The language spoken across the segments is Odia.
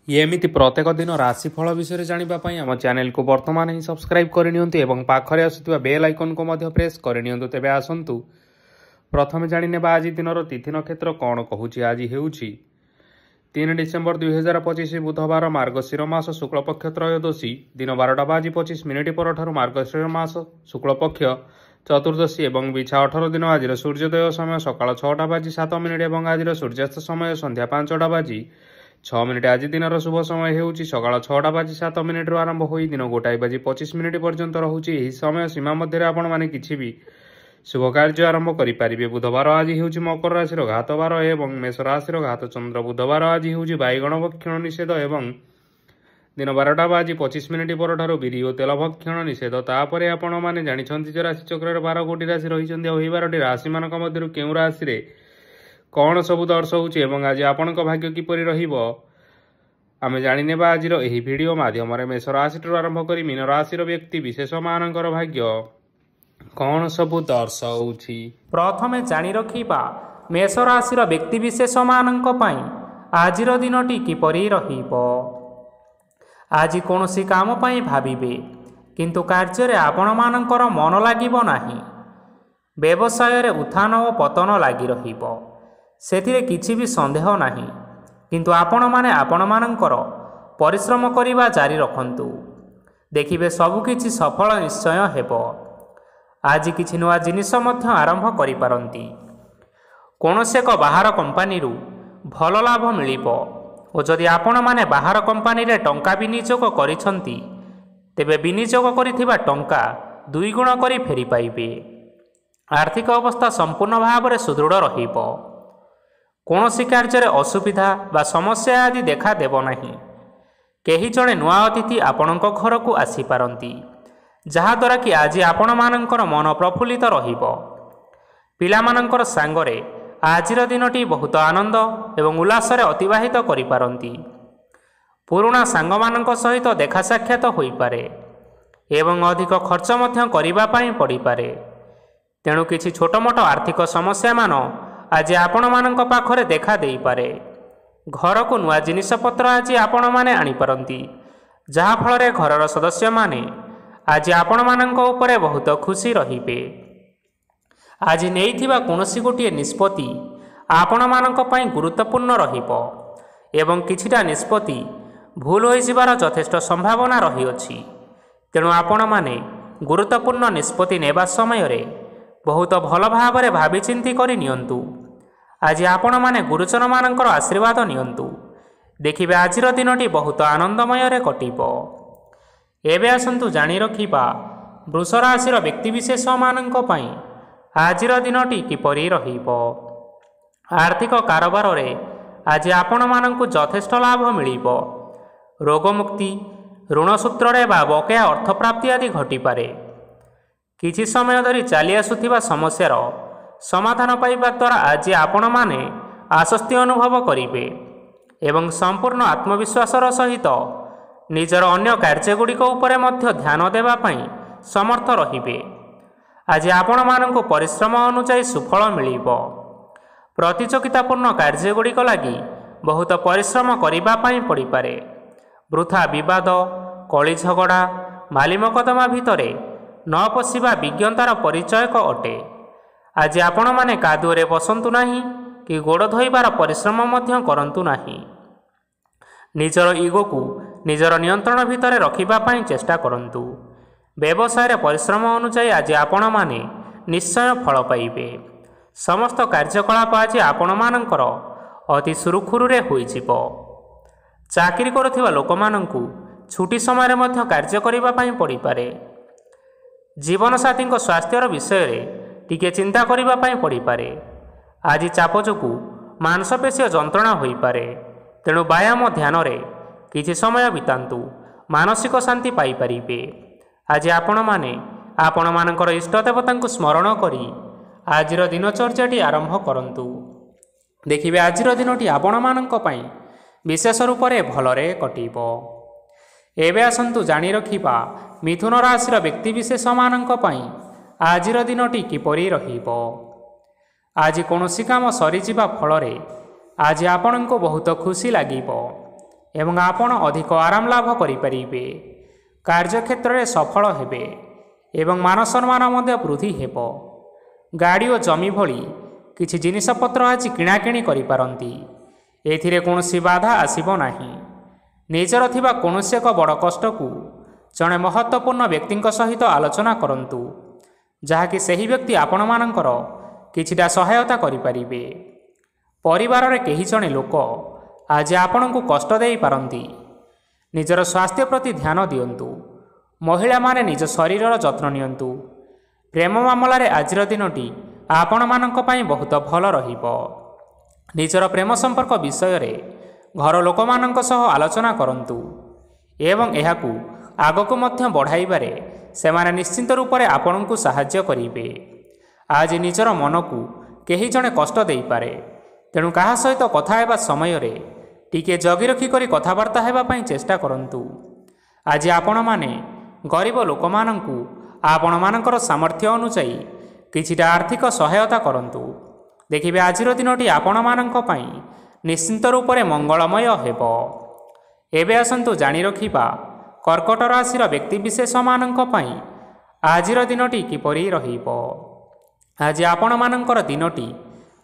एमिति प्रत्येक दिन राशिफल विषय जानापी आम चैनल को बर्तमान ही सब्सक्राइब करनी और पाखरे आसुवा बेल आइकन को प्रेस करनी। तेज आसतु प्रथम जाने आज दिन तिथि नक्षत्र कौन कहूँ। आज हूँ 3 डिसेम्बर 2025 बुधवार मार्गशीर मास शुक्लपक्ष त्रयोदशी दिन 12:25 पर मार्गशीर मास शुक्लपक्ष चतुर्दशी और बिछा 18 दिन। आज सूर्योदय समय सकाल 6:07 और आज सूर्यास्त समय संध्या 5:06 आज दिन शुभ समय हूँ सकाल 6:07 आरंभ हो दिन 1:25 पर्यंत रोचे। यही समय सीमा मध्य आपण मैंने किसी भी शुभ कार्य आरंभ करें। बुधवार आज हूँ मकर राशि घात बार और मेष राशि घात चंद्र। बुधवार आज हूँ बैगण भक्षण निषेध और दिन 12:25 पर बिरी और तेल भक्षण निषेध। तापर आपण मैंने जानते राशि चक्र 12 गोटी राशि रही 12 राशि मान मध्य केउ राशि कौन सब दर्शाऊँ आज आपण भाग्य किपरि रहिबो आमे जानिने आज भिडियो माध्यम मेष राशि आरंभ कर मीन राशि व्यक्ति विशेष मानकर भाग्य कौन सब दर्शाऊँ। प्रथमे जानी रखिबा मेष राशि व्यक्ति विशेष मानक पई आज दिनटी किपरि रहिबो। आज कौनसी काम पई भाबिबे किंतु कार्य आपण मानकर मन लागिबो नाही। व्यवसाय रे उत्थान और पतन लागी रहिबो सेथिरे किछि भी संदेह नाही। किंतु आपण माने आपण मानकर परिश्रम करिबा जारी रखंतु देखिबे सबकिछि सफल निश्चय हेबो। आज किछि नुआ जिनिष मध्य आरंभ करि पारंती। कोनोसे एक बाहर कंपनी रु भल लाभ मिलिबो और जदि आपण माने बाहर कंपनी रे टंका विनियोग करिसंती तेबे विनियोग करिथिबा टंका 2 गुण करि फेरी पाइबे। आर्थिक अवस्था संपूर्ण भाव में सुदृढ़ रहिबो। कौनसी कार्य असुविधा बा समस्या आदि देखा देव नहीं। केही जड़े नुआ अतिथि आपणक घर को आसी पारंती जहाद्वारा कि आज आपण मानकर मन प्रफुल्लित रहिबो। पिला मानकर सांगरे आजिर दिनटी बहुत आनंद एवं उल्लास अतिबाहित करि पारंती। पुराणा सांग मानक सहित देखा साक्षात होई पारे एवं अधिक खर्च मध्य करिबा पई पड़ी पारे। तेणु किछि छोट मोट आर्थिक समस्या मान आज आपण मानक पाखरे देखा देई पारे। घर को नुआ जिनिष पत्र आज आपण माने आनी पारंती जहा फल घरर सदस्य माने आज आपण मानक उपरे बहुत खुशी रहिबे। आज नेइथिबा कोनोसी गोटिए निष्पत्ति आपण मानक पई गुरुत्वपूर्ण रहिबो एवं किछिटा निष्पत्ति भूल होई जिबार यथेष्ट संभावना रही अछि। तेणु आपण माने गुरुत्वपूर्ण निष्पत्ति नेबा समय रे बहुत भल भाव में भावी चिंती करि नियंतु। आज आपण माने गुरुजन मानकर आशीर्वाद नियंतु देखिबे आजिर दिनटी बहुत आनंदमय रे कटिबो। एबे आसंतु जानी रखिबा वृष राशि व्यक्ति विशेष मानक पई आजिर दिनटी किपरि रहिबो। आर्थिक कारोबार रे आज आपण मानकु यथेष्ट लाभ मिलिबो। रोगमुक्ति ऋण सूत्र बा बकेया अर्थ प्राप्ति आदि घटी पारे। किछि समय धरी चली आसुथिबा समस्यार समाधान पाइबा द्वारा आज आपण माने आश्वस्ति अनुभव करिबे एवं संपूर्ण आत्मविश्वासर सहित निजर अन्य कार्यगुड़िक उपरे मध्य ध्यान देवा पई समर्थ रहिबे। आज आपण मानंको परिश्रम अनुसार सुफल मिलिबो। प्रतियोगितापूर्ण कार्यगुड़िक लागि बहुत परिश्रम करिबा पई पड़ी पारे। वृथा विवाद कली झगड़ा माली मकदमा भितरे न पशिबा विज्ञतार परिचयक अटे। आज आपण माने कादुरे बसंतु नाही कि गोड़ धोइबार परिश्रम मध्य करंतु नाही। निजर इगो को निजर नियंत्रण भितरे रखिबा पई चेष्टा करंतु। व्यवसाय परिश्रम अनुसार आज आपण माने निश्चय फल पाइबे। समस्त कार्यकलाप आज आपण मानकर अति सुरुखुरुरे होई जिवो। चाकरी करुथिबा लोक मानंकु छुट्टी समय मध्य कार्य करिबा पई पड़ी पारे। जीवन साथी स्वास्थ्यर विषय रे टिके चिंता करिबा पई पड़ी पारे। आज चाप जोगु मांसपेशीय जंत्रणा होई पारे। तेणु व्यायाम ध्यान रे किछि समय बितांतु मानसिक शांति पाई परिबे। आज आपण माने आपण मानकर इष्ट देवतांकु स्मरण करी आजिर दिनचर्याटी आरंभ करंतु देखिबे आजिर दिनटी आपण मानक पई विशेष रूप से भलरे कटिबो। एबे आसंतु जानी रखिबा मिथुन राशि व्यक्ति विशेष मानक पई आजिर दिनटी किपरि रहिबो। आज कौनसी काम सरीजिबा फल आज आपणको बहुत खुशी लागिबो। ଏବଂ ଆପଣ ଅଧିକ ଆରାମ ଲାଭ କରିପାରିବେ। କାର୍ଯ୍ୟକ୍ଷେତ୍ରରେ ସଫଳ ହେବେ ଏବଂ ମାନ ସମ୍ମାନ ମଧ୍ୟ ବୃଦ୍ଧି ହେବ। ଗାଡ଼ି ଓ ଜମି ଭଳି କିଛି ଜିନିଷପତ୍ର ଆଜି କିଣାକିଣି କରିପାରନ୍ତି। ଏଥିରେ କୌଣସି ବାଧା ଆସିବ ନାହିଁ। ନିଜର ଥିବା କୌଣସି ଏକ ବଡ଼ କଷ୍ଟକୁ ଜଣେ ମହତ୍ତ୍ୱପୂର୍ଣ୍ଣ ବ୍ୟକ୍ତିଙ୍କ ସହିତ ଆଲୋଚନା କରନ୍ତୁ, ଯାହାକି ସେହି ବ୍ୟକ୍ତି ଆପଣମାନଙ୍କର କିଛିଟା ସହାୟତା କରିପାରିବେ। ପରିବାରରେ କେହି ଜଣେ ଲୋକ ଆଜି ଆପଣଙ୍କୁ କଷ୍ଟ ଦେଇପାରନ୍ତି। ନିଜର ସ୍ୱାସ୍ଥ୍ୟ ପ୍ରତି ଧ୍ୟାନ ଦିଅନ୍ତୁ। ମହିଳାମାନେ ନିଜ ଶରୀରର ଯତ୍ନ ନିଅନ୍ତୁ। ପ୍ରେମ ମାମଲାରେ ଆଜିର ଦିନଟି ଆପଣମାନଙ୍କ ପାଇଁ ବହୁତ ଭଲ ରହିବ। ନିଜର ପ୍ରେମ ସମ୍ପର୍କ ବିଷୟରେ ଘର ଲୋକମାନଙ୍କ ସହ ଆଲୋଚନା କରନ୍ତୁ ଏବଂ ଏହାକୁ ଆଗକୁ ମଧ୍ୟ ବଢ଼ାଇବାରେ ସେମାନେ ନିଶ୍ଚିନ୍ତ ରୂପରେ ଆପଣଙ୍କୁ ସାହାଯ୍ୟ କରିବେ। ଆଜି ନିଜର ମନକୁ କେହି ଜଣେ କଷ୍ଟ ଦେଇପାରେ, ତେଣୁ କାହା ସହିତ କଥା ହେବା ସମୟରେ ଟିକିଏ ଜଗି ରଖି କରି କଥାବାର୍ତ୍ତା ହେବା ପାଇଁ ଚେଷ୍ଟା କରନ୍ତୁ। ଆଜି ଆପଣମାନେ ଗରିବ ଲୋକମାନଙ୍କୁ ଆପଣମାନଙ୍କର ସାମର୍ଥ୍ୟ ଅନୁଯାୟୀ କିଛିଟା ଆର୍ଥିକ ସହାୟତା କରନ୍ତୁ। ଦେଖିବେ ଆଜିର ଦିନଟି ଆପଣମାନଙ୍କ ପାଇଁ ନିଶ୍ଚିନ୍ତ ରୂପରେ ମଙ୍ଗଳମୟ ହେବ। ଏବେ ଆସନ୍ତୁ ଜାଣି ରଖିବା କର୍କଟ ରାଶିର ବ୍ୟକ୍ତିବିଶେଷମାନଙ୍କ ପାଇଁ ଆଜିର ଦିନଟି କିପରି ରହିବ। ଆଜି ଆପଣମାନଙ୍କର ଦିନଟି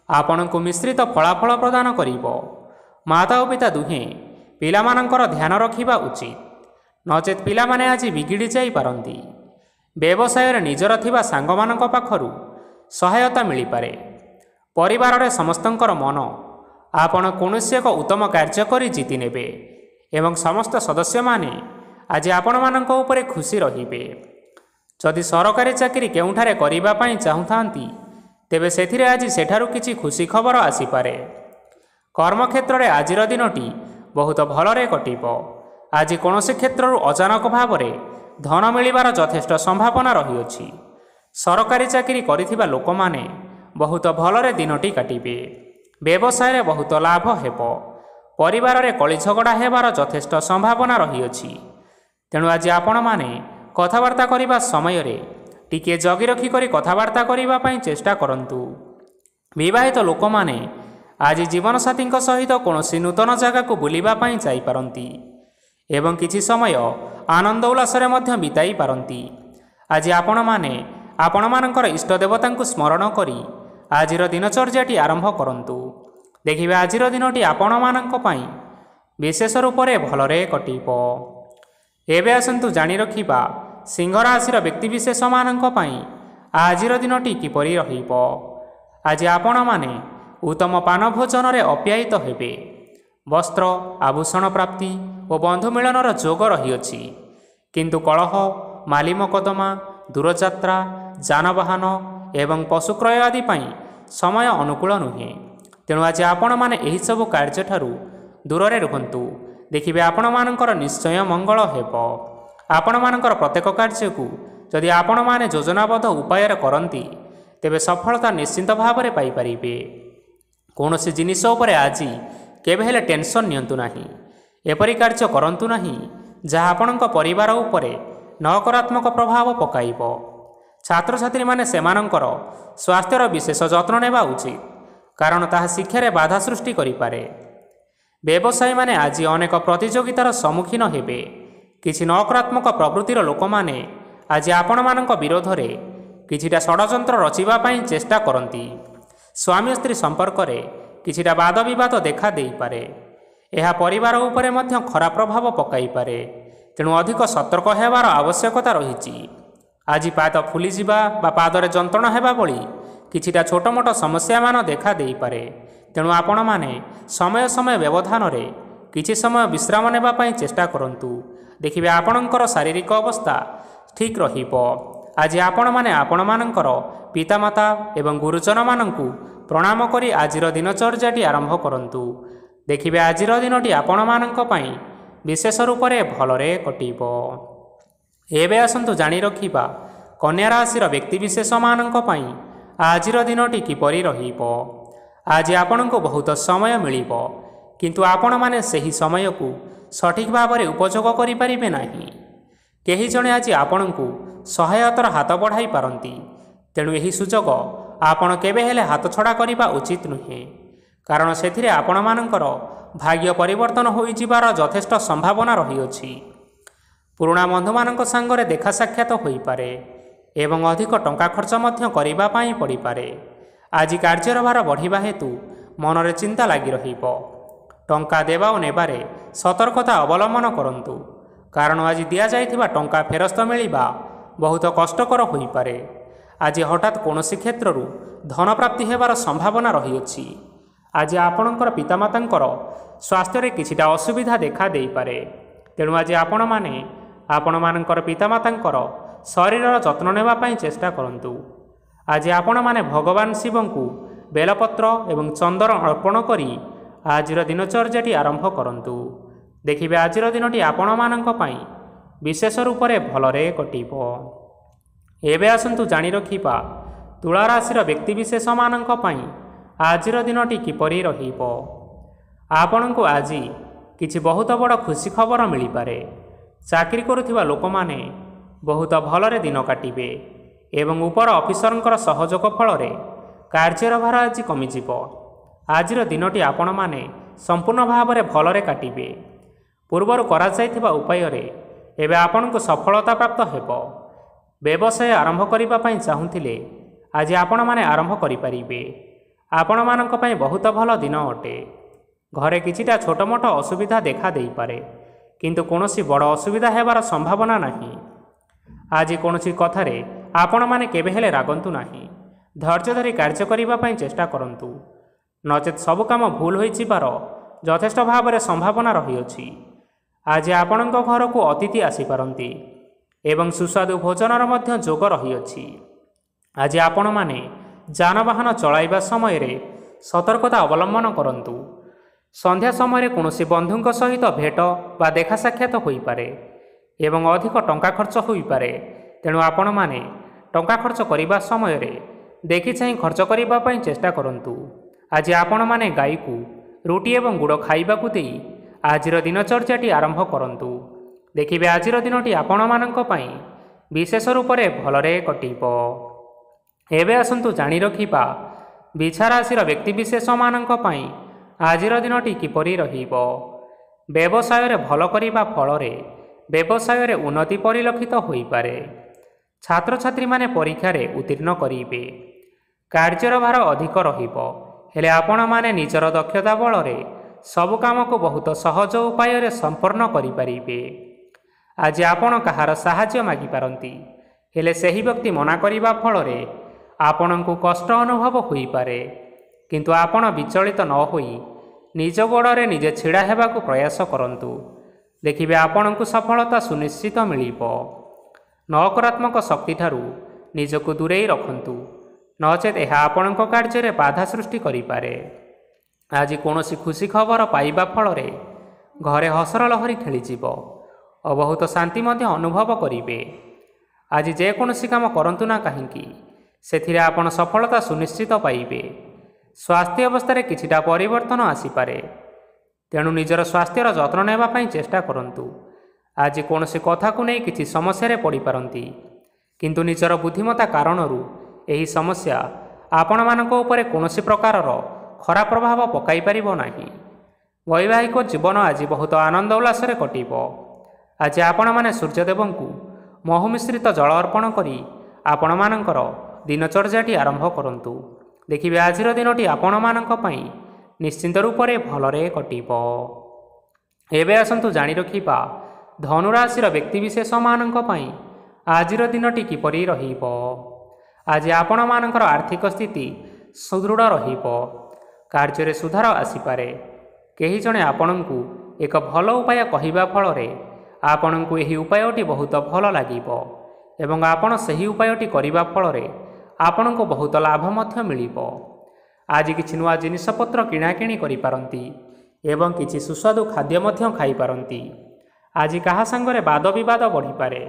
ଆପଣଙ୍କୁ ମିଶ୍ରିତ ଫଳାଫଳ ପ୍ରଦାନ କରିବ। ମାତା ଓ ପିତା ଦୁହେଁ ପିଲାମାନଙ୍କର ଧ୍ୟାନ ରଖିବା ଉଚିତ, ନଚେତ୍ ପିଲାମାନେ ଆଜି ବିଗିଡ଼ି ଯାଇପାରନ୍ତି। ବ୍ୟବସାୟରେ ନିଜର ଥିବା ସାଙ୍ଗମାନଙ୍କ ପାଖରୁ ସହାୟତା ମିଳିପାରେ। ପରିବାରରେ ସମସ୍ତଙ୍କର ମନ ଆପଣ କୌଣସି ଏକ ଉତ୍ତମ କାର୍ଯ୍ୟ କରି ଜିତି ନେବେ ଏବଂ ସମସ୍ତ ସଦସ୍ୟମାନେ ଆଜି ଆପଣମାନଙ୍କ ଉପରେ ଖୁସି ରହିବେ। ଯଦି ସରକାରୀ ଚାକିରି କେଉଁଠାରେ କରିବା ପାଇଁ ଚାହୁଁଥାନ୍ତି, ତେବେ ସେଥିରେ ଆଜି ସେଠାରୁ କିଛି ଖୁସି ଖବର ଆସିପାରେ। କର୍ମକ୍ଷେତ୍ରରେ ଆଜିର ଦିନଟି ବହୁତ ଭଲରେ କଟିବ। ଆଜି କୌଣସି କ୍ଷେତ୍ରରୁ ଅଚାନକ ଭାବରେ ଧନ ମିଳିବାର ଯଥେଷ୍ଟ ସମ୍ଭାବନା ରହିଅଛି। ସରକାରୀ ଚାକିରି କରିଥିବା ଲୋକମାନେ ବହୁତ ଭଲରେ ଦିନଟି କାଟିବେ। ବ୍ୟବସାୟରେ ବହୁତ ଲାଭ ହେବ। ପରିବାରରେ କଳି ଝଗଡ଼ା ହେବାର ଯଥେଷ୍ଟ ସମ୍ଭାବନା ରହିଅଛି। ତେଣୁ ଆଜି ଆପଣମାନେ କଥାବାର୍ତ୍ତା କରିବା ସମୟରେ ଟିକିଏ ଜଗି ରଖି କରି କଥାବାର୍ତ୍ତା କରିବା ପାଇଁ ଚେଷ୍ଟା କରନ୍ତୁ। ବିବାହିତ ଲୋକମାନେ ଆଜି ଜୀବନସାଥୀଙ୍କ ସହିତ କୌଣସି ନୂତନ ଜାଗାକୁ ବୁଲିବା ପାଇଁ ଯାଇପାରନ୍ତି ଏବଂ କିଛି ସମୟ ଆନନ୍ଦ ଉଲ୍ଲାସରେ ମଧ୍ୟ ବିତାଇ ପାରନ୍ତି। ଆଜି ଆପଣମାନେ ଆପଣମାନଙ୍କର ଇଷ୍ଟ ଦେବତାଙ୍କୁ ସ୍ମରଣ କରି ଆଜିର ଦିନଚର୍ଯ୍ୟାଟି ଆରମ୍ଭ କରନ୍ତୁ। ଦେଖିବେ ଆଜିର ଦିନଟି ଆପଣମାନଙ୍କ ପାଇଁ ବିଶେଷ ରୂପରେ ଭଲରେ କଟିବ। ଏବେ ଆସନ୍ତୁ ଜାଣି ରଖିବା ସିଂହ ରାଶିର ବ୍ୟକ୍ତିବିଶେଷମାନଙ୍କ ପାଇଁ ଆଜିର ଦିନଟି କିପରି ରହିବ। ଆଜି ଆପଣମାନେ ଉତ୍ତମ ପାନ ଭୋଜନରେ ଅପ୍ୟାୟିତ ହେବେ। ବସ୍ତ୍ର ଆଭୂଷଣ ପ୍ରାପ୍ତି ଓ ବନ୍ଧୁ ମିଳନର ଯୋଗ ରହିଅଛି, କିନ୍ତୁ କଳହ, ମାଲି ମକଦ୍ଦମା, ଦୂରଯାତ୍ରା, ଯାନବାହନ ଏବଂ ପଶୁ କ୍ରୟ ଆଦି ପାଇଁ ସମୟ ଅନୁକୂଳ ନୁହେଁ। ତେଣୁ ଆଜି ଆପଣମାନେ ଏହିସବୁ କାର୍ଯ୍ୟଠାରୁ ଦୂରରେ ରୁହନ୍ତୁ। ଦେଖିବେ ଆପଣମାନଙ୍କର ନିଶ୍ଚୟ ମଙ୍ଗଳ ହେବ। ଆପଣମାନଙ୍କର ପ୍ରତ୍ୟେକ କାର୍ଯ୍ୟକୁ ଯଦି ଆପଣମାନେ ଯୋଜନାବଦ୍ଧ ଉପାୟରେ କରନ୍ତି, ତେବେ ସଫଳତା ନିଶ୍ଚିନ୍ତ ଭାବରେ ପାଇପାରିବେ। କୌଣସି ଜିନିଷ ଉପରେ ଆଜି କେବେ ହେଲେ ଟେନସନ୍ ନିଅନ୍ତୁ ନାହିଁ। ଏପରି କାର୍ଯ୍ୟ କରନ୍ତୁ ନାହିଁ ଯାହା ଆପଣଙ୍କ ପରିବାର ଉପରେ ନକାରାତ୍ମକ ପ୍ରଭାବ ପକାଇବ। ଛାତ୍ରଛାତ୍ରୀମାନେ ସେମାନଙ୍କର ସ୍ୱାସ୍ଥ୍ୟର ବିଶେଷ ଯତ୍ନ ନେବା ଉଚିତ, କାରଣ ତାହା ଶିକ୍ଷାରେ ବାଧା ସୃଷ୍ଟି କରିପାରେ। ବ୍ୟବସାୟୀମାନେ ଆଜି ଅନେକ ପ୍ରତିଯୋଗିତାର ସମ୍ମୁଖୀନ ହେବେ। କିଛି ନକାରାତ୍ମକ ପ୍ରବୃତ୍ତିର ଲୋକମାନେ ଆଜି ଆପଣମାନଙ୍କ ବିରୋଧରେ କିଛିଟା ଷଡ଼ଯନ୍ତ୍ର ରଚିବା ପାଇଁ ଚେଷ୍ଟା କରନ୍ତି। ସ୍ୱାମୀ ସ୍ତ୍ରୀ ସମ୍ପର୍କରେ କିଛିଟା ବାଦବିବାଦ ଦେଖା ଦେଇପାରେ। ଏହା ପରିବାର ଉପରେ ମଧ୍ୟ ଖରାପ ପ୍ରଭାବ ପକାଇପାରେ। ତେଣୁ ଅଧିକ ସତର୍କ ହେବାର ଆବଶ୍ୟକତା ରହିଛି। ଆଜି ପାଦ ଫୁଲିଯିବା ବା ପାଦରେ ଯନ୍ତ୍ରଣା ହେବା ଭଳି କିଛିଟା ଛୋଟମୋଟ ସମସ୍ୟାମାନ ଦେଖା ଦେଇପାରେ। ତେଣୁ ଆପଣମାନେ ସମୟ ସମୟ ବ୍ୟବଧାନରେ କିଛି ସମୟ ବିଶ୍ରାମ ନେବା ପାଇଁ ଚେଷ୍ଟା କରନ୍ତୁ। ଦେଖିବେ ଆପଣଙ୍କର ଶାରୀରିକ ଅବସ୍ଥା ଠିକ୍ ରହିବ। ଆଜି ଆପଣମାନେ ଆପଣମାନଙ୍କର ପିତାମାତା ଏବଂ ଗୁରୁଜନମାନଙ୍କୁ ପ୍ରଣାମ କରି ଆଜିର ଦିନଚର୍ଯ୍ୟାଟି ଆରମ୍ଭ କରନ୍ତୁ। ଦେଖିବେ ଆଜିର ଦିନଟି ଆପଣମାନଙ୍କ ପାଇଁ ବିଶେଷ ରୂପରେ ଭଲରେ କଟିବ। ଏବେ ଆସନ୍ତୁ ଜାଣି ରଖିବା କନ୍ୟା ରାଶିର ବ୍ୟକ୍ତିବିଶେଷମାନଙ୍କ ପାଇଁ ଆଜିର ଦିନଟି କିପରି ରହିବ। ଆଜି ଆପଣଙ୍କୁ ବହୁତ ସମୟ ମିଳିବ, କିନ୍ତୁ ଆପଣମାନେ ସେହି ସମୟକୁ ସଠିକ୍ ଭାବରେ ଉପଯୋଗ କରିପାରିବେ ନାହିଁ। କେହି ଜଣେ ଆଜି ଆପଣଙ୍କୁ ସହାୟତାର ହାତ ବଢ଼ାଇ ପାରନ୍ତି। ତେଣୁ ଏହି ସୁଯୋଗ ଆପଣ କେବେ ହେଲେ ହାତଛଡ଼ା କରିବା ଉଚିତ ନୁହେଁ, କାରଣ ସେଥିରେ ଆପଣମାନଙ୍କର ଭାଗ୍ୟ ପରିବର୍ତ୍ତନ ହୋଇଯିବାର ଯଥେଷ୍ଟ ସମ୍ଭାବନା ରହିଅଛି। ପୁରୁଣା ବନ୍ଧୁମାନଙ୍କ ସାଙ୍ଗରେ ଦେଖା ସାକ୍ଷାତ ହୋଇପାରେ ଏବଂ ଅଧିକ ଟଙ୍କା ଖର୍ଚ୍ଚ ମଧ୍ୟ କରିବା ପାଇଁ ପଡ଼ିପାରେ। ଆଜି କାର୍ଯ୍ୟର ଭାର ବଢ଼ିବା ହେତୁ ମନରେ ଚିନ୍ତା ଲାଗି ରହିବ। ଟଙ୍କା ଦେବା ଓ ନେବାରେ ସତର୍କତା ଅବଲମ୍ବନ କରନ୍ତୁ, କାରଣ ଆଜି ଦିଆଯାଇଥିବା ଟଙ୍କା ଫେରସ୍ତ ମିଳିବା ବହୁତ କଷ୍ଟକର ହୋଇପାରେ। ଆଜି ହଠାତ୍ କୌଣସି କ୍ଷେତ୍ରରୁ ଧନପ୍ରାପ୍ତି ହେବାର ସମ୍ଭାବନା ରହିଅଛି। ଆଜି ଆପଣଙ୍କର ପିତାମାତାଙ୍କର ସ୍ୱାସ୍ଥ୍ୟରେ କିଛିଟା ଅସୁବିଧା ଦେଖା ଦେଇପାରେ। ତେଣୁ ଆଜି ଆପଣମାନେ ଆପଣମାନଙ୍କର ପିତାମାତାଙ୍କର ଶରୀରର ଯତ୍ନ ନେବା ପାଇଁ ଚେଷ୍ଟା କରନ୍ତୁ। ଆଜି ଆପଣମାନେ ଭଗବାନ ଶିବଙ୍କୁ ବେଲପତ୍ର ଏବଂ ଚନ୍ଦନ ଅର୍ପଣ କରି ଆଜିର ଦିନଚର୍ଯ୍ୟାଟି ଆରମ୍ଭ କରନ୍ତୁ। ଦେଖିବେ ଆଜିର ଦିନଟି ଆପଣମାନଙ୍କ ପାଇଁ ବିଶେଷ ରୂପରେ ଭଲରେ କଟିବ। ଏବେ ଆସନ୍ତୁ ଜାଣି ରଖିବା ତୁଳା ରାଶିର ବ୍ୟକ୍ତିବିଶେଷମାନଙ୍କ ପାଇଁ ଆଜିର ଦିନଟି କିପରି ରହିବ। ଆପଣଙ୍କୁ ଆଜି କିଛି ବହୁତ ବଡ଼ ଖୁସି ଖବର ମିଳିପାରେ। ଚାକିରି କରୁଥିବା ଲୋକମାନେ ବହୁତ ଭଲରେ ଦିନ କାଟିବେ ଏବଂ ଉପର ଅଫିସରଙ୍କର ସହଯୋଗ ଫଳରେ କାର୍ଯ୍ୟର ଭାର ଆଜି କମିଯିବ। ଆଜିର ଦିନଟି ଆପଣମାନେ ସମ୍ପୂର୍ଣ୍ଣ ଭାବରେ ଭଲରେ କାଟିବେ। ପୂର୍ବରୁ କରାଯାଇଥିବା ଉପାୟରେ ଏବେ ଆପଣଙ୍କୁ ସଫଳତା ପ୍ରାପ୍ତ ହେବ। ବ୍ୟବସାୟ ଆରମ୍ଭ କରିବା ପାଇଁ ଚାହୁଁଥିଲେ ଆଜି ଆପଣମାନେ ଆରମ୍ଭ କରିପାରିବେ। ଆପଣମାନଙ୍କ ପାଇଁ ବହୁତ ଭଲ ଦିନ ଅଟେ। ଘରେ କିଛିଟା ଛୋଟ ମୋଟ ଅସୁବିଧା ଦେଖା ଦେଇପାରେ, କିନ୍ତୁ କୌଣସି ବଡ଼ ଅସୁବିଧା ହେବାର ସମ୍ଭାବନା ନାହିଁ। ଆଜି କୌଣସି କଥାରେ ଆପଣମାନେ କେବେ ହେଲେ ରାଗନ୍ତୁ ନାହିଁ। ଧୈର୍ଯ୍ୟ ଧରି କାର୍ଯ୍ୟ କରିବା ପାଇଁ ଚେଷ୍ଟା କରନ୍ତୁ, ନଚେତ୍ ସବୁ କାମ ଭୁଲ ହୋଇଯିବାର ଯଥେଷ୍ଟ ଭାବରେ ସମ୍ଭାବନା ରହିଅଛି। ଆଜି ଆପଣଙ୍କ ଘରକୁ ଅତିଥି ଆସିପାରନ୍ତି ଏବଂ ସୁସ୍ୱାଦୁ ଭୋଜନର ମଧ୍ୟ ଯୋଗ ରହିଅଛି। ଆଜି ଆପଣମାନେ ଯାନବାହନ ଚଳାଇବା ସମୟରେ ସତର୍କତା ଅବଲମ୍ବନ କରନ୍ତୁ। ସନ୍ଧ୍ୟା ସମୟରେ କୌଣସି ବନ୍ଧୁଙ୍କ ସହିତ ଭେଟ ବା ଦେଖା ସାକ୍ଷାତ ହୋଇପାରେ ଏବଂ ଅଧିକ ଟଙ୍କା ଖର୍ଚ୍ଚ ହୋଇପାରେ। ତେଣୁ ଆପଣମାନେ ଟଙ୍କା ଖର୍ଚ୍ଚ କରିବା ସମୟରେ ଦେଖିଚାହିଁ ଖର୍ଚ୍ଚ କରିବା ପାଇଁ ଚେଷ୍ଟା କରନ୍ତୁ। ଆଜି ଆପଣମାନେ ଗାଈକୁ ରୁଟି ଏବଂ ଗୁଡ଼ ଖାଇବାକୁ ଦେଇ ଆଜିର ଦିନଚର୍ଯ୍ୟାଟି ଆରମ୍ଭ କରନ୍ତୁ। ଦେଖିବେ ଆଜିର ଦିନଟି ଆପଣମାନଙ୍କ ପାଇଁ ବିଶେଷ ରୂପରେ ଭଲରେ କଟିବ। ଏବେ ଆସନ୍ତୁ ଜାଣି ରଖିବା ବିଛା ରାଶିର ବ୍ୟକ୍ତିବିଶେଷମାନଙ୍କ ପାଇଁ ଆଜିର ଦିନଟି କିପରି ରହିବ। ବ୍ୟବସାୟରେ ଭଲ କରିବା ଫଳରେ ବ୍ୟବସାୟରେ ଉନ୍ନତି ପରିଲକ୍ଷିତ ହୋଇପାରେ। ଛାତ୍ରଛାତ୍ରୀମାନେ ପରୀକ୍ଷାରେ ଉତ୍ତୀର୍ଣ୍ଣ କରିବେ। କାର୍ଯ୍ୟର ଭାର ଅଧିକ ରହିବ, ହେଲେ ଆପଣମାନେ ନିଜର ଦକ୍ଷତା ବଳରେ ସବୁ କାମକୁ ବହୁତ ସହଜ ଉପାୟରେ ସମ୍ପନ୍ନ କରିପାରିବେ। ଆଜି ଆପଣ କାହାର ସାହାଯ୍ୟ ମାଗିପାରନ୍ତି, ହେଲେ ସେହି ବ୍ୟକ୍ତି ମନା କରିବା ଫଳରେ ଆପଣଙ୍କୁ କଷ୍ଟ ଅନୁଭବ ହୋଇପାରେ। କିନ୍ତୁ ଆପଣ ବିଚଳିତ ନ ହୋଇ ନିଜ ଗୋଡ଼ରେ ନିଜେ ଛିଡ଼ା ହେବାକୁ ପ୍ରୟାସ କରନ୍ତୁ। ଦେଖିବେ ଆପଣଙ୍କୁ ସଫଳତା ସୁନିଶ୍ଚିତ ମିଳିବ। ନକାରାତ୍ମକ ଶକ୍ତିଠାରୁ ନିଜକୁ ଦୂରେଇ ରଖନ୍ତୁ, ନଚେତ୍ ଏହା ଆପଣଙ୍କ କାର୍ଯ୍ୟରେ ବାଧା ସୃଷ୍ଟି କରିପାରେ। ଆଜି କୌଣସି ଖୁସି ଖବର ପାଇବା ଫଳରେ ଘରେ ହସର ଲହରୀ ଖେଳିଯିବ ଓ ବହୁତ ଶାନ୍ତି ମଧ୍ୟ ଅନୁଭବ କରିବେ। ଆଜି ଯେକୌଣସି କାମ କରନ୍ତୁ ନା କାହିଁକି, ସେଥିରେ ଆପଣ ସଫଳତା ସୁନିଶ୍ଚିତ ପାଇବେ। ସ୍ୱାସ୍ଥ୍ୟ ଅବସ୍ଥାରେ କିଛିଟା ପରିବର୍ତ୍ତନ ଆସିପାରେ, ତେଣୁ ନିଜର ସ୍ୱାସ୍ଥ୍ୟର ଯତ୍ନ ନେବା ପାଇଁ ଚେଷ୍ଟା କରନ୍ତୁ। ଆଜି କୌଣସି କଥାକୁ ନେଇ କିଛି ସମସ୍ୟାରେ ପଡ଼ିପାରନ୍ତି, କିନ୍ତୁ ନିଜର ବୁଦ୍ଧିମତା କାରଣରୁ ଏହି ସମସ୍ୟା ଆପଣମାନଙ୍କ ଉପରେ କୌଣସି ପ୍ରକାରର ଖରାପ ପ୍ରଭାବ ପକାଇ ପାରିବ ନାହିଁ। ବୈବାହିକ ଜୀବନ ଆଜି ବହୁତ ଆନନ୍ଦ ଉଲ୍ଲାସରେ କଟିବ। ଆଜି ଆପଣମାନେ ସୂର୍ଯ୍ୟଦେବଙ୍କୁ ମହୁ ମିଶ୍ରିତ ଜଳ ଅର୍ପଣ କରି ଆପଣମାନଙ୍କର ଦିନଚର୍ଯ୍ୟାଟି ଆରମ୍ଭ କରନ୍ତୁ। ଦେଖିବେ ଆଜିର ଦିନଟି ଆପଣମାନଙ୍କ ପାଇଁ ନିଶ୍ଚିନ୍ତ ରୂପରେ ଭଲରେ କଟିବ। ଏବେ ଆସନ୍ତୁ ଜାଣି ରଖିବା ଧନୁରାଶିର ବ୍ୟକ୍ତିବିଶେଷମାନଙ୍କ ପାଇଁ ଆଜିର ଦିନଟି କିପରି ରହିବ। ଆଜି ଆପଣମାନଙ୍କର ଆର୍ଥିକ ସ୍ଥିତି ସୁଦୃଢ଼ ରହିବ। କାର୍ଯ୍ୟରେ ସୁଧାର ଆସିପାରେ। କେହି ଜଣେ ଆପଣଙ୍କୁ ଏକ ଭଲ ଉପାୟ କହିବା ଫଳରେ ଆପଣଙ୍କୁ ଏହି ଉପାୟଟି ବହୁତ ଭଲ ଲାଗିବ ଏବଂ ଆପଣ ସେହି ଉପାୟଟି କରିବା ଫଳରେ ଆପଣଙ୍କୁ ବହୁତ ଲାଭ ମଧ୍ୟ ମିଳିବ। ଆଜି କିଛି ନୂଆ ଜିନିଷପତ୍ର କିଣାକିଣି କରିପାରନ୍ତି ଏବଂ କିଛି ସୁସ୍ୱାଦୁ ଖାଦ୍ୟ ମଧ୍ୟ ଖାଇପାରନ୍ତି। ଆଜି କାହା ସାଙ୍ଗରେ ବାଦ ବିବାଦ ବଢ଼ିପାରେ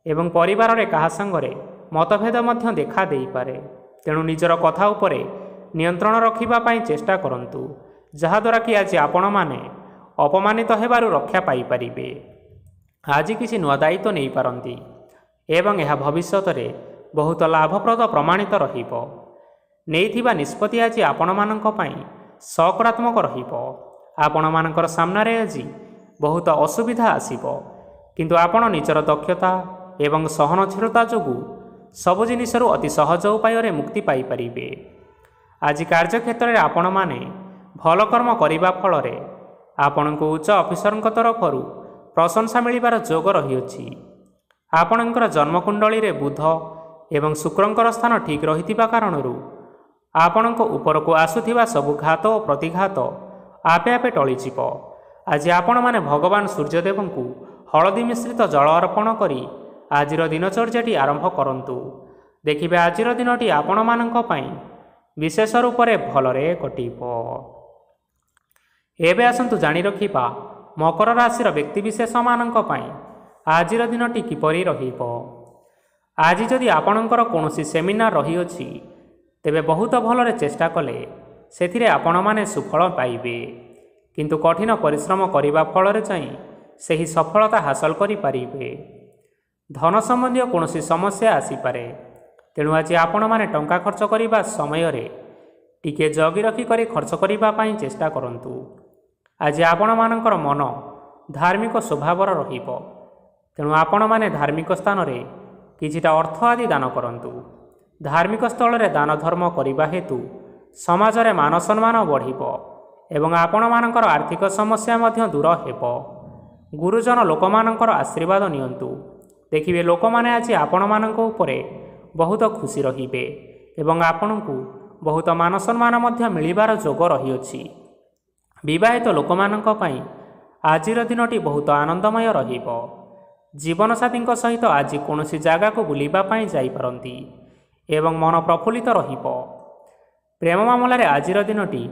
ଏବଂ ପରିବାରରେ କାହା ସାଙ୍ଗରେ ମତଭେଦ ମଧ୍ୟ ଦେଖା ଦେଇପାରେ। ତେଣୁ ନିଜର କଥା ଉପରେ ନିୟନ୍ତ୍ରଣ ରଖିବା ପାଇଁ ଚେଷ୍ଟା କରନ୍ତୁ, ଯାହାଦ୍ୱାରା କି ଆଜି ଆପଣମାନେ ଅପମାନିତ ହେବାରୁ ରକ୍ଷା ପାଇପାରିବେ। ଆଜି କିଛି ନୂଆ ଦାୟିତ୍ୱ ନେଇପାରନ୍ତି ଏବଂ ଏହା ଭବିଷ୍ୟତରେ ବହୁତ ଲାଭପ୍ରଦ ପ୍ରମାଣିତ ରହିବ। ନେଇଥିବା ନିଷ୍ପତ୍ତି ଆଜି ଆପଣମାନଙ୍କ ପାଇଁ ସକାରାତ୍ମକ ରହିବ। ଆପଣମାନଙ୍କର ସାମ୍ନାରେ ଆଜି ବହୁତ ଅସୁବିଧା ଆସିବ, କିନ୍ତୁ ଆପଣ ନିଜର ଦକ୍ଷତା ଏବଂ ସହନଶୀଳତା ଯୋଗୁଁ ସବୁ ଜିନିଷରୁ ଅତି ସହଜ ଉପାୟରେ ମୁକ୍ତି ପାଇପାରିବେ। ଆଜି କାର୍ଯ୍ୟକ୍ଷେତ୍ରରେ ଆପଣମାନେ ଭଲ କର୍ମ କରିବା ଫଳରେ ଆପଣଙ୍କୁ ଉଚ୍ଚ ଅଫିସରଙ୍କ ତରଫରୁ ପ୍ରଶଂସା ମିଳିବାର ଯୋଗ ରହିଅଛି। ଆପଣଙ୍କର ଜନ୍ମକୁଣ୍ଡଳୀରେ ବୁଧ ଏବଂ ଶୁକ୍ରଙ୍କର ସ୍ଥାନ ଠିକ୍ ରହିଥିବା କାରଣରୁ ଆପଣଙ୍କ ଉପରକୁ ଆସୁଥିବା ସବୁ ଘାତ ଓ ପ୍ରତିଘାତ ଆପେ ଆପେ ଟଳିଯିବ। ଆଜି ଆପଣମାନେ ଭଗବାନ ସୂର୍ଯ୍ୟଦେବଙ୍କୁ ହଳଦୀ ମିଶ୍ରିତ ଜଳ ଅର୍ପଣ କରି ଆଜିର ଦିନଚର୍ଯ୍ୟାଟି ଆରମ୍ଭ କରନ୍ତୁ। ଦେଖିବେ ଆଜିର ଦିନଟି ଆପଣମାନଙ୍କ ପାଇଁ ବିଶେଷ ରୂପରେ ଭଲରେ କଟିବ। ଏବେ ଆସନ୍ତୁ ଜାଣି ରଖିବା ମକର ରାଶିର ବ୍ୟକ୍ତିବିଶେଷମାନଙ୍କ ପାଇଁ ଆଜିର ଦିନଟି କିପରି ରହିବ। ଆଜି ଯଦି ଆପଣଙ୍କର କୌଣସି ସେମିନାର ରହିଅଛି, ତେବେ ବହୁତ ଭଲରେ ଚେଷ୍ଟା କଲେ ସେଥିରେ ଆପଣମାନେ ସୁଫଳ ପାଇବେ, କିନ୍ତୁ କଠିନ ପରିଶ୍ରମ କରିବା ଫଳରେ ଯାଇ ସେହି ସଫଳତା ହାସଲ କରିପାରିବେ। ଧନ ସମ୍ବନ୍ଧୀୟ କୌଣସି ସମସ୍ୟା ଆସିପାରେ, ତେଣୁ ଆଜି ଆପଣମାନେ ଟଙ୍କା ଖର୍ଚ୍ଚ କରିବା ସମୟରେ ଟିକିଏ ଜଗି ରଖି କରି ଖର୍ଚ୍ଚ କରିବା ପାଇଁ ଚେଷ୍ଟା କରନ୍ତୁ। ଆଜି ଆପଣମାନଙ୍କର ମନ ଧାର୍ମିକ ସ୍ୱଭାବର ରହିବ, ତେଣୁ ଆପଣମାନେ ଧାର୍ମିକ ସ୍ଥାନରେ କିଛିଟା ଅର୍ଥ ଆଦି ଦାନ କରନ୍ତୁ। ଧାର୍ମିକ ସ୍ଥଳରେ ଦାନ ଧର୍ମ କରିବା ହେତୁ ସମାଜରେ ମାନ ସମ୍ମାନ ବଢ଼ିବ ଏବଂ ଆପଣମାନଙ୍କର ଆର୍ଥିକ ସମସ୍ୟା ମଧ୍ୟ ଦୂର ହେବ। ଗୁରୁଜନ ଲୋକମାନଙ୍କର ଆଶୀର୍ବାଦ ନିଅନ୍ତୁ। ଦେଖିବେ ଲୋକମାନେ ଆଜି ଆପଣମାନଙ୍କ ଉପରେ ବହୁତ ଖୁସି ରହିବେ ଏବଂ ଆପଣଙ୍କୁ ବହୁତ ମାନ ସମ୍ମାନ ମଧ୍ୟ ମିଳିବାର ଯୋଗ ରହିଅଛି। ବିବାହିତ ଲୋକମାନଙ୍କ ପାଇଁ ଆଜିର ଦିନଟି ବହୁତ ଆନନ୍ଦମୟ ରହିବ। ଜୀବନସାଥୀଙ୍କ ସହିତ ଆଜି କୌଣସି ଜାଗାକୁ ବୁଲିବା ପାଇଁ ଯାଇପାରନ୍ତି ଏବଂ ମନ ପ୍ରଫୁଲ୍ଲିତ ରହିବ। ପ୍ରେମ ମାମଲାରେ ଆଜିର ଦିନଟି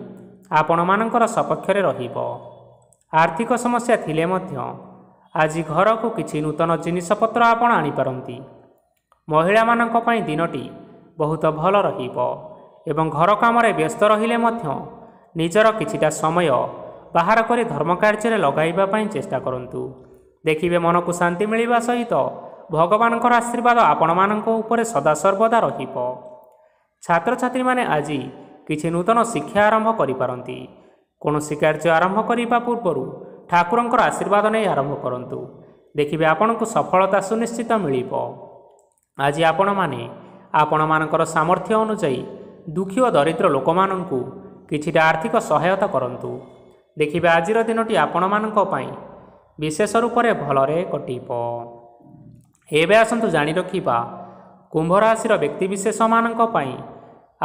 ଆପଣମାନଙ୍କର ସପକ୍ଷରେ ରହିବ। ଆର୍ଥିକ ସମସ୍ୟା ଥିଲେ ମଧ୍ୟ ଆଜି ଘରକୁ କିଛି ନୂତନ ଜିନିଷପତ୍ର ଆପଣ ଆଣିପାରନ୍ତି। ମହିଳାମାନଙ୍କ ପାଇଁ ଦିନଟି ବହୁତ ଭଲ ରହିବ ଏବଂ ଘର କାମରେ ବ୍ୟସ୍ତ ରହିଲେ ମଧ୍ୟ ନିଜର କିଛିଟା ସମୟ ବାହାର କରି ଧର୍ମ କାର୍ଯ୍ୟରେ ଲଗାଇବା ପାଇଁ ଚେଷ୍ଟା କରନ୍ତୁ। ଦେଖିବେ ମନକୁ ଶାନ୍ତି ମିଳିବା ସହିତ ଭଗବାନଙ୍କର ଆଶୀର୍ବାଦ ଆପଣମାନଙ୍କ ଉପରେ ସଦାସର୍ବଦା ରହିବ। ଛାତ୍ରଛାତ୍ରୀମାନେ ଆଜି କିଛି ନୂତନ ଶିକ୍ଷା ଆରମ୍ଭ କରିପାରନ୍ତି। କୌଣସି କାର୍ଯ୍ୟ ଆରମ୍ଭ କରିବା ପୂର୍ବରୁ ଠାକୁରଙ୍କର ଆଶୀର୍ବାଦ ନେଇ ଆରମ୍ଭ କରନ୍ତୁ। ଦେଖିବେ ଆପଣଙ୍କୁ ସଫଳତା ସୁନିଶ୍ଚିତ ମିଳିବ। ଆଜି ଆପଣମାନେ ଆପଣମାନଙ୍କର ସାମର୍ଥ୍ୟ ଅନୁଯାୟୀ ଦୁଃଖୀ ଓ ଦରିଦ୍ର ଲୋକମାନଙ୍କୁ କିଛିଟା ଆର୍ଥିକ ସହାୟତା କରନ୍ତୁ। ଦେଖିବେ ଆଜିର ଦିନଟି ଆପଣମାନଙ୍କ ପାଇଁ ବିଶେଷ ରୂପରେ ଭଲରେ କଟିବ। ଏବେ ଆସନ୍ତୁ ଜାଣି ରଖିବା କୁମ୍ଭ ରାଶିର ବ୍ୟକ୍ତିବିଶେଷମାନଙ୍କ ପାଇଁ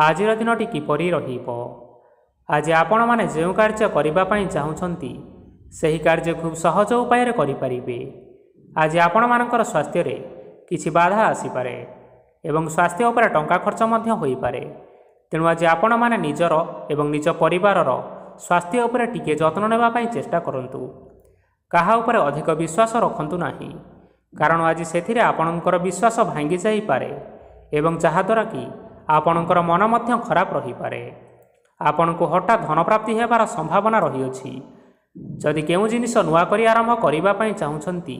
ଆଜିର ଦିନଟି କିପରି ରହିବ। ଆଜି ଆପଣମାନେ ଯେଉଁ କାର୍ଯ୍ୟ କରିବା ପାଇଁ ଚାହୁଁଛନ୍ତି ସେହି କାର୍ଯ୍ୟ ଖୁବ୍ ସହଜ ଉପାୟରେ କରିପାରିବେ। ଆଜି ଆପଣମାନଙ୍କର ସ୍ୱାସ୍ଥ୍ୟରେ କିଛି ବାଧା ଆସିପାରେ ଏବଂ ସ୍ୱାସ୍ଥ୍ୟ ଉପରେ ଟଙ୍କା ଖର୍ଚ୍ଚ ମଧ୍ୟ ହୋଇପାରେ, ତେଣୁ ଆଜି ଆପଣମାନେ ନିଜର ଏବଂ ନିଜ ପରିବାରର ସ୍ୱାସ୍ଥ୍ୟ ଉପରେ ଟିକିଏ ଯତ୍ନ ନେବା ପାଇଁ ଚେଷ୍ଟା କରନ୍ତୁ। କାହା ଉପରେ ଅଧିକ ବିଶ୍ୱାସ ରଖନ୍ତୁ ନାହିଁ, କାରଣ ଆଜି ସେଥିରେ ଆପଣଙ୍କର ବିଶ୍ୱାସ ଭାଙ୍ଗି ଯାଇପାରେ ଏବଂ ଯାହାଦ୍ୱାରା କି ଆପଣଙ୍କର ମନ ମଧ୍ୟ ଖରାପ ରହିପାରେ। ଆପଣଙ୍କୁ ହଠାତ୍ ଧନପ୍ରାପ୍ତି ହେବାର ସମ୍ଭାବନା ରହିଅଛି। ଯଦି କେଉଁ ଜିନିଷ ନୂଆ କରି ଆରମ୍ଭ କରିବା ପାଇଁ ଚାହୁଁଛନ୍ତି,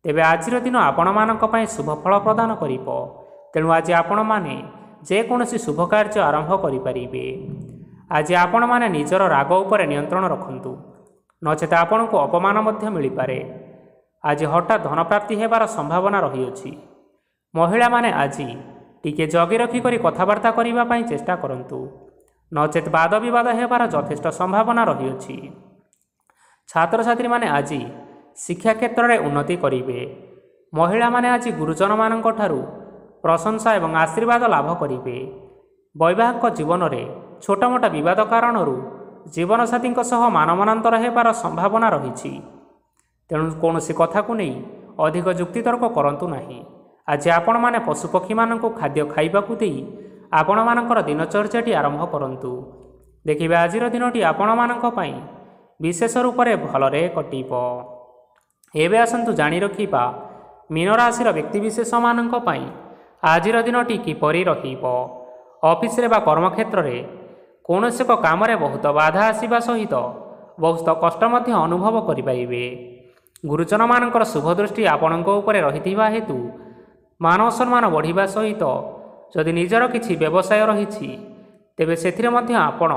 ତେବେ ଆଜିର ଦିନ ଆପଣମାନଙ୍କ ପାଇଁ ଶୁଭ ଫଳ ପ୍ରଦାନ କରିବ। ତେଣୁ ଆଜି ଆପଣମାନେ ଯେକୌଣସି ଶୁଭ କାର୍ଯ୍ୟ ଆରମ୍ଭ କରିପାରିବେ। ଆଜି ଆପଣମାନେ ନିଜର ରାଗ ଉପରେ ନିୟନ୍ତ୍ରଣ ରଖନ୍ତୁ, ନଚେତ ଆପଣଙ୍କୁ ଅପମାନ ମଧ୍ୟ ମିଳିପାରେ। ଆଜି ହଠାତ୍ ଧନପ୍ରାପ୍ତି ହେବାର ସମ୍ଭାବନା ରହିଅଛି। ମହିଳାମାନେ ଆଜି ଟିକିଏ ଜଗି ରଖି କରି କଥାବାର୍ତ୍ତା କରିବା ପାଇଁ ଚେଷ୍ଟା କରନ୍ତୁ, ନଚେତ ବାଦ ବିବାଦ ହେବାର ଯଥେଷ୍ଟ ସମ୍ଭାବନା ରହିଅଛି। ଛାତ୍ରଛାତ୍ରୀମାନେ ଆଜି ଶିକ୍ଷା କ୍ଷେତ୍ରରେ ଉନ୍ନତି କରିବେ। ମହିଳାମାନେ ଆଜି ଗୁରୁଜନମାନଙ୍କ ଠାରୁ ପ୍ରଶଂସା ଏବଂ ଆଶୀର୍ବାଦ ଲାଭ କରିବେ। ବୈବାହିକ ଜୀବନରେ ଛୋଟମୋଟ ବିବାଦ କାରଣରୁ ଜୀବନସାଥୀଙ୍କ ସହ ମାନମନାନ୍ତର ହେବାର ସମ୍ଭାବନା ରହିଛି, ତେଣୁ କୌଣସି କଥାକୁ ନେଇ ଅଧିକ ଯୁକ୍ତିତର୍କ କରନ୍ତୁ ନାହିଁ। ଆଜି ଆପଣମାନେ ପଶୁପକ୍ଷୀମାନଙ୍କୁ ଖାଦ୍ୟ ଖାଇବାକୁ ଦେଇ ଆପଣମାନଙ୍କର ଦିନଚର୍ଯ୍ୟାଟି ଆରମ୍ଭ କରନ୍ତୁ। ଦେଖିବେ ଆଜିର ଦିନଟି ଆପଣମାନଙ୍କ ପାଇଁ ବିଶେଷ ରୂପରେ ଭଲରେ କଟିବ। ଏବେ ଆସନ୍ତୁ ଜାଣି ରଖିବା ମୀନ ରାଶିର ବ୍ୟକ୍ତିବିଶେଷମାନଙ୍କ ପାଇଁ ଆଜିର ଦିନଟି କିପରି ରହିବ। ଅଫିସରେ ବା କର୍ମକ୍ଷେତ୍ରରେ କୌଣସି ଏକ କାମରେ ବହୁତ ବାଧା ଆସିବା ସହିତ ବହୁତ କଷ୍ଟ ମଧ୍ୟ ଅନୁଭବ କରିପାରିବେ। ଗୁରୁଜନମାନଙ୍କର ଶୁଭ ଦୃଷ୍ଟି ଆପଣଙ୍କ ଉପରେ ରହିଥିବା ହେତୁ ମାନ ସମ୍ମାନ ବଢ଼ିବା ସହିତ ଯଦି ନିଜର କିଛି ବ୍ୟବସାୟ ରହିଛି, ତେବେ ସେଥିରେ ମଧ୍ୟ ଆପଣ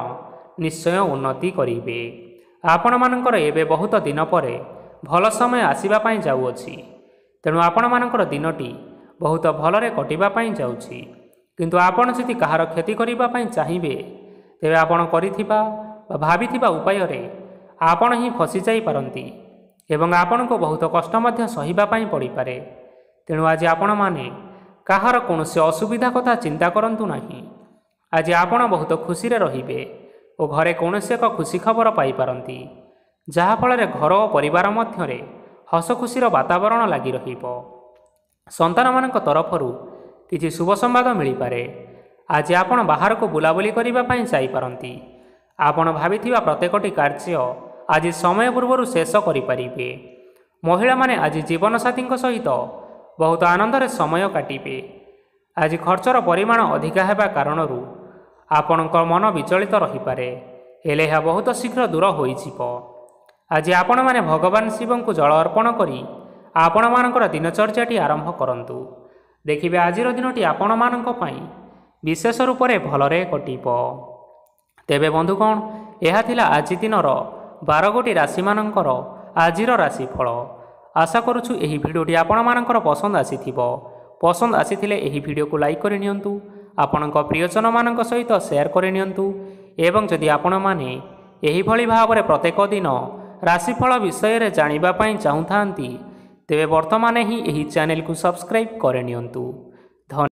ନିଶ୍ଚୟ ଉନ୍ନତି କରିବେ। ଆପଣମାନଙ୍କର ଏବେ ବହୁତ ଦିନ ପରେ ଭଲ ସମୟ ଆସିବା ପାଇଁ ଯାଉଅଛି। ତେଣୁ ଆପଣମାନଙ୍କର ଦିନଟି ବହୁତ ଭଲରେ କଟିବା ପାଇଁ ଯାଉଛି। କିନ୍ତୁ ଆପଣ ଯଦି କାହାର କ୍ଷତି କରିବା ପାଇଁ ଚାହିଁବେ, ତେବେ ଆପଣ କରିଥିବା ବା ଭାବିଥିବା ଉପାୟରେ ଆପଣ ହିଁ ଫସିଯାଇପାରନ୍ତି ଏବଂ ଆପଣଙ୍କୁ ବହୁତ କଷ୍ଟ ମଧ୍ୟ ସହିବା ପାଇଁ ପଡ଼ିପାରେ। ତେଣୁ ଆଜି ଆପଣମାନେ କାହାର କୌଣସି ଅସୁବିଧା କଥା ଚିନ୍ତା କରନ୍ତୁ ନାହିଁ। ଆଜି ଆପଣ ବହୁତ ଖୁସିରେ ରହିବେ ଓ ଘରେ କୌଣସି ଏକ ଖୁସି ଖବର ପାଇପାରନ୍ତି, ଯାହାଫଳରେ ଘର ଓ ପରିବାର ମଧ୍ୟରେ ହସ ଖୁସିର ବାତାବରଣ ଲାଗି ରହିବ। ସନ୍ତାନମାନଙ୍କ ତରଫରୁ କିଛି ଶୁଭ ସମ୍ବାଦ ମିଳିପାରେ। ଆଜି ଆପଣ ବାହାରକୁ ବୁଲାବୁଲି କରିବା ପାଇଁ ଯାଇପାରନ୍ତି। ଆପଣ ଭାବିଥିବା ପ୍ରତ୍ୟେକଟି କାର୍ଯ୍ୟ ଆଜି ସମୟ ପୂର୍ବରୁ ଶେଷ କରିପାରିବେ। ମହିଳାମାନେ ଆଜି ଜୀବନସାଥୀଙ୍କ ସହିତ ବହୁତ ଆନନ୍ଦରେ ସମୟ କାଟିବେ। ଆଜି ଖର୍ଚ୍ଚର ପରିମାଣ ଅଧିକା ହେବା କାରଣରୁ ଆପଣଙ୍କ ମନ ବିଚଳିତ ରହିପାରେ, ହେଲେ ଏହା ବହୁତ ଶୀଘ୍ର ଦୂର ହୋଇଯିବ। ଆଜି ଆପଣମାନେ ଭଗବାନ ଶିବଙ୍କୁ ଜଳ ଅର୍ପଣ କରି ଆପଣମାନଙ୍କର ଦିନଚର୍ଯ୍ୟାଟି ଆରମ୍ଭ କରନ୍ତୁ। ଦେଖିବେ ଆଜିର ଦିନଟି ଆପଣମାନଙ୍କ ପାଇଁ ବିଶେଷ ରୂପରେ ଭଲରେ କଟିବ। ତେବେ ବନ୍ଧୁଗଣ, ଏହା ଥିଲା ଆଜି ଦିନର 12 ଗୋଟି ରାଶିମାନଙ୍କର ଆଜିର ରାଶିଫଳ। ଆଶା କରୁଛୁ ଏହି ଭିଡ଼ିଓଟି ଆପଣମାନଙ୍କର ପସନ୍ଦ ଆସିଥିବ। ପସନ୍ଦ ଆସିଥିଲେ ଏହି ଭିଡ଼ିଓକୁ ଲାଇକ୍ କରି ନିଅନ୍ତୁ, ଆପଣଙ୍କ ପ୍ରିୟଜନମାନଙ୍କ ସହିତ ସେୟାର କରି ନିଅନ୍ତୁ ଏବଂ ଯଦି ଆପଣମାନେ ଏହିଭଳି ଭାବରେ ପ୍ରତ୍ୟେକ ଦିନ ରାଶିଫଳ ବିଷୟରେ ଜାଣିବା ପାଇଁ ଚାହୁଁଥାନ୍ତି, ତେବେ ବର୍ତ୍ତମାନ ହିଁ ଏହି ଚ୍ୟାନେଲକୁ ସବସ୍କ୍ରାଇବ୍ କରିନିଅନ୍ତୁ।